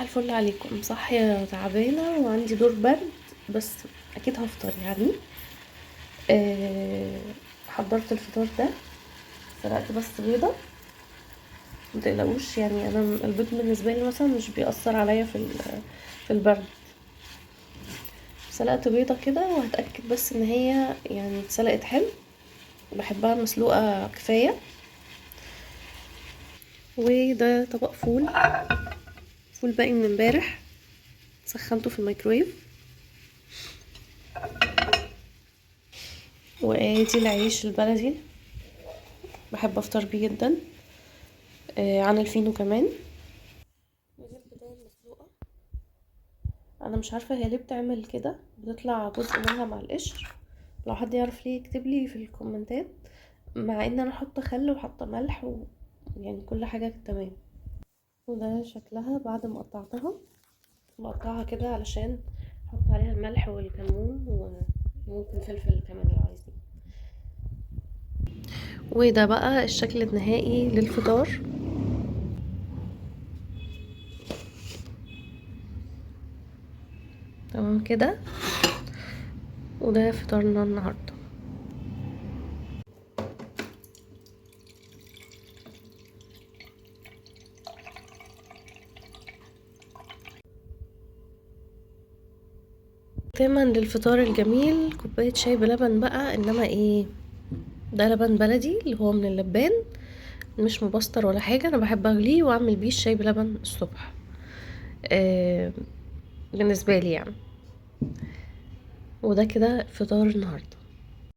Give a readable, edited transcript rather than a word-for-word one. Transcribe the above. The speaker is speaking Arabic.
الفل عليكم. صاحية تعبانة وعندي دور برد، بس اكيد هفطر يعني. حضرت الفطار ده، سلقت بس بيضة. متقلقوش يعني، انا البيض بالنسبة لي مثلا مش بيأثر عليا في البرد. سلقت بيضة كده وهتأكد بس ان هي يعني اتسلقت حلو، بحبها مسلوقة كفاية. وده طبق فول باقي من امبارح، سخنته في الميكرويف. وادي العيش البلدي، بحب افطر بيه جدا، عن الفينو كمان. ودي البيضاية المسلوقة، انا مش عارفة هي ليه بتعمل كده، بتطلع جزء منها مع القشر. لو حد يعرف ليه يكتب لي في الكومنتات، مع ان انا حاطه خل وحاطه ملح يعني كل حاجة تمام. وده شكلها بعد ما قطعتها، بقطعها كده علشان احط عليها الملح والكمون وممكن فلفل كمان لو عايزين. وده بقى الشكل النهائي للفطار. تمام كده، وده فطارنا النهارده. دايما للفطار الجميل كوباية شاي بلبن بقى، انما ايه، ده لبن بلدي اللي هو من اللبان، مش مبستر ولا حاجة. انا بحب اغليه واعمل بيه الشاي بلبن الصبح، بالنسبة لي يعني. وده كده فطار النهارده.